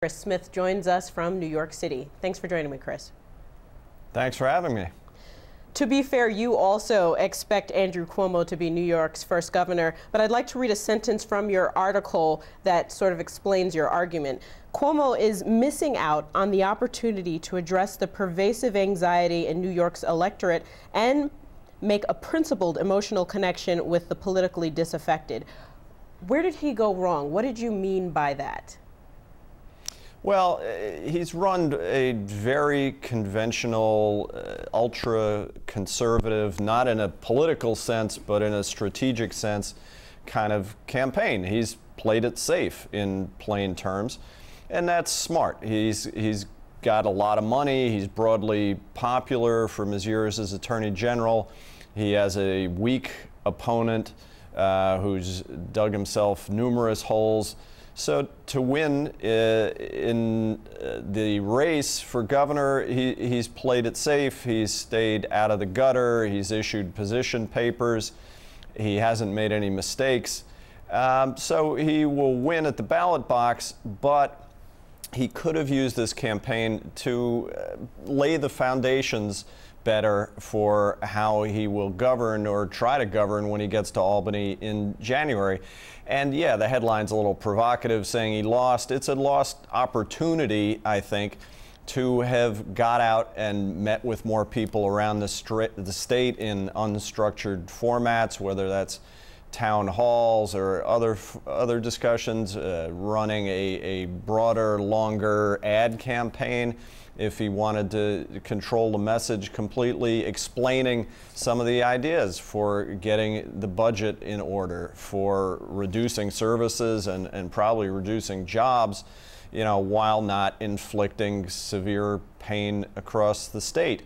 Chris Smith joins us from New York City. Thanks for joining me, Chris. Thanks for having me. To be fair, you also expect Andrew Cuomo to be New York's first governor, but I'd like to read a sentence from your article that sort of explains your argument. Cuomo is missing out on the opportunity to address the pervasive anxiety in New York's electorate and make a principled emotional connection with the politically disaffected. Where did he go wrong? What did you mean by that? Well, he's run a very conventional, ultra-conservative, not in a political sense, but in a strategic sense, kind of campaign. He's played it safe in plain terms, and that's smart. He's got a lot of money. He's broadly popular from his years as Attorney General. He has a weak opponent who's dug himself numerous holes. So to win in the race for governor, he's played it safe. He's stayed out of the gutter. He's issued position papers. He hasn't made any mistakes. So he will win at the ballot box, but he could have used this campaign to lay the foundations better for how he will govern or try to govern when he gets to Albany in January. And yeah, the headline's a little provocative saying he lost. It's a lost opportunity, I think, to have got out and met with more people around the state in unstructured formats, whether that's town halls or other discussions, running a broader, longer ad campaign if he wanted to control the message completely, explaining some of the ideas for getting the budget in order, for reducing services and probably reducing jobs, you know, while not inflicting severe pain across the state.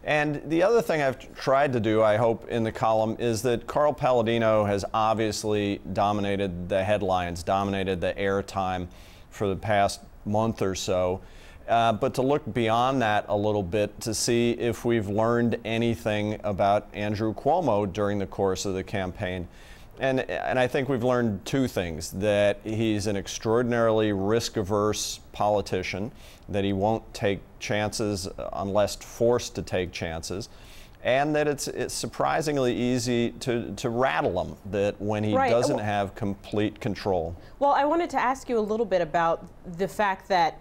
And the other thing I've tried to do, I hope, in the column is that Carl Palladino has obviously dominated the headlines, dominated the airtime for the past month or so. But to look beyond that a little bit to see if we've learned anything about Andrew Cuomo during the course of the campaign. And I think we've learned two things: that he's an extraordinarily risk-averse politician, that he won't take chances unless forced to take chances, and that it's surprisingly easy to rattle him, that when he doesn't have complete control. Well, I wanted to ask you a little bit about the fact that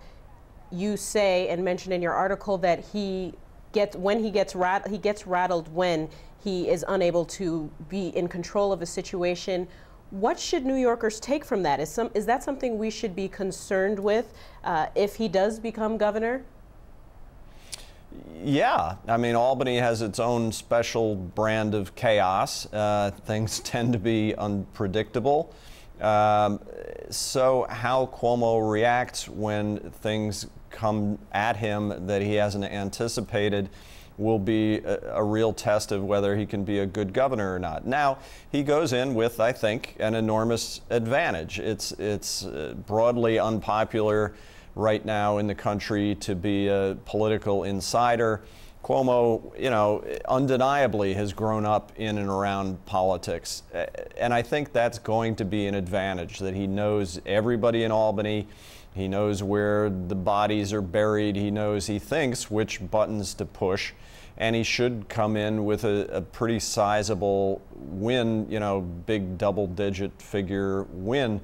you say and mention in your article that he gets rattled when he is unable to be in control of a situation. What should New Yorkers take from that? Is that something we should be concerned with if he does become governor? Yeah, I mean, Albany has its own special brand of chaos. Things tend to be unpredictable. So how Cuomo reacts when things come at him that he hasn't anticipated will be a real test of whether he can be a good governor or not. Now, he goes in with, I think, an enormous advantage. It's broadly unpopular right now in the country to be a political insider. Cuomo, you know, undeniably has grown up in and around politics. And I think that's going to be an advantage, that he knows everybody in Albany. He knows where the bodies are buried. He thinks which buttons to push. And he should come in with a pretty sizable win, you know, big double-digit figure win.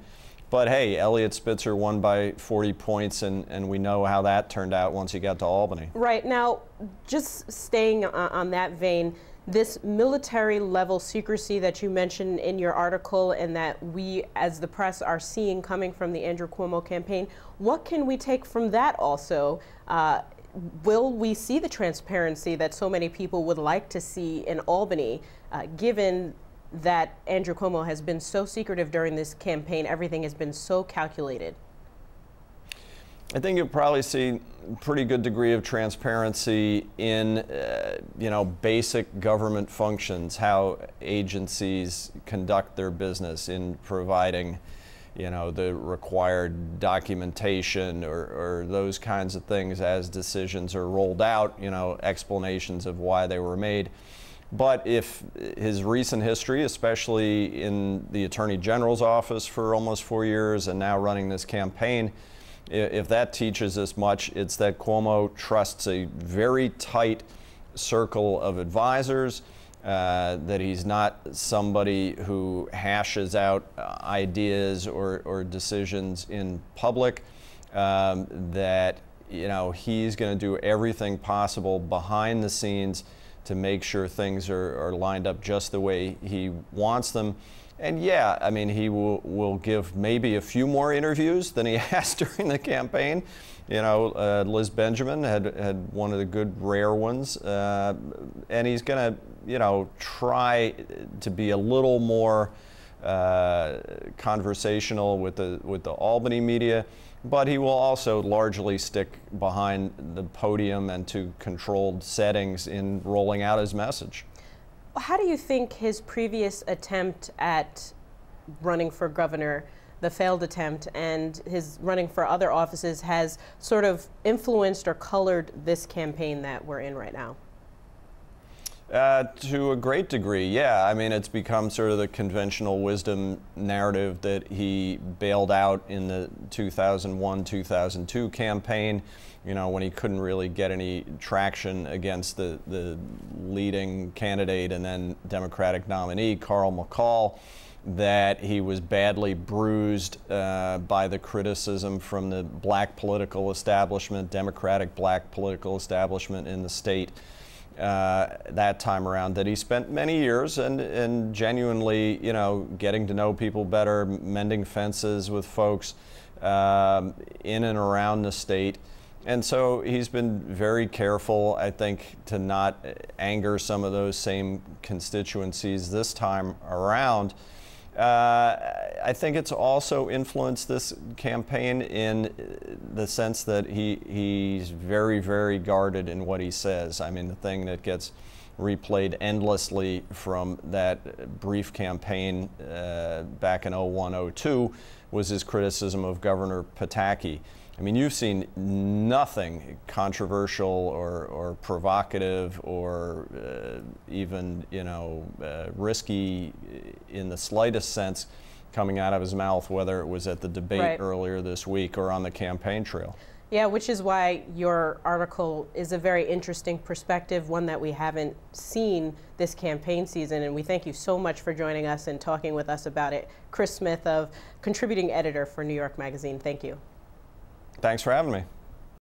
But hey, Eliot Spitzer won by 40 points, and we know how that turned out once he got to Albany. Right. Now, just staying on that vein, this military-level secrecy that you mentioned in your article and that we, as the press, are seeing coming from the Andrew Cuomo campaign, what can we take from that also? Will we see the transparency that so many people would like to see in Albany, given that Andrew Cuomo has been so secretive during this campaign? Everything has been so calculated. I think you'll probably see a pretty good degree of transparency in, you know, basic government functions, how agencies conduct their business in providing, you know, the required documentation or those kinds of things as decisions are rolled out, you know, explanations of why they were made. But if his recent history, especially in the Attorney General's office for almost 4 years and now running this campaign, If that teaches us much, it's that Cuomo trusts a very tight circle of advisors, that he's not somebody who hashes out ideas or decisions in public, that he's going to do everything possible behind the scenes to make sure things are lined up just the way he wants them. And yeah, I mean, he will give maybe a few more interviews than he has during the campaign. Liz Benjamin had one of the good rare ones, and he's going to, try to be a little more conversational with the Albany media, but he will also largely stick behind the podium and to controlled settings in rolling out his message. How do you think his previous attempt at running for governor, the failed attempt, and his running for other offices has sort of influenced or colored this campaign that we're in right now? To a great degree, yeah. I mean, it's become sort of the conventional wisdom narrative that he bailed out in the 2001-2002 campaign, when he couldn't really get any traction against the leading candidate and then Democratic nominee, Carl McCall, that he was badly bruised by the criticism from the black political establishment, Democratic black political establishment in the state. That time around, that he spent many years and genuinely, getting to know people better, mending fences with folks in and around the state. And so he's been very careful, I think, to not anger some of those same constituencies this time around. I think it's also influenced this campaign in the sense that he's very, very guarded in what he says. I mean, the thing that gets replayed endlessly from that brief campaign back in 01-02 was his criticism of Governor Pataki. I mean, you've seen nothing controversial or provocative or even, risky in the slightest sense coming out of his mouth, whether it was at the debate earlier this week or on the campaign trail. Yeah, which is why your article is a very interesting perspective, one that we haven't seen this campaign season, and we thank you so much for joining us and talking with us about it. Chris Smith, contributing editor for New York Magazine, thank you. Thanks for having me.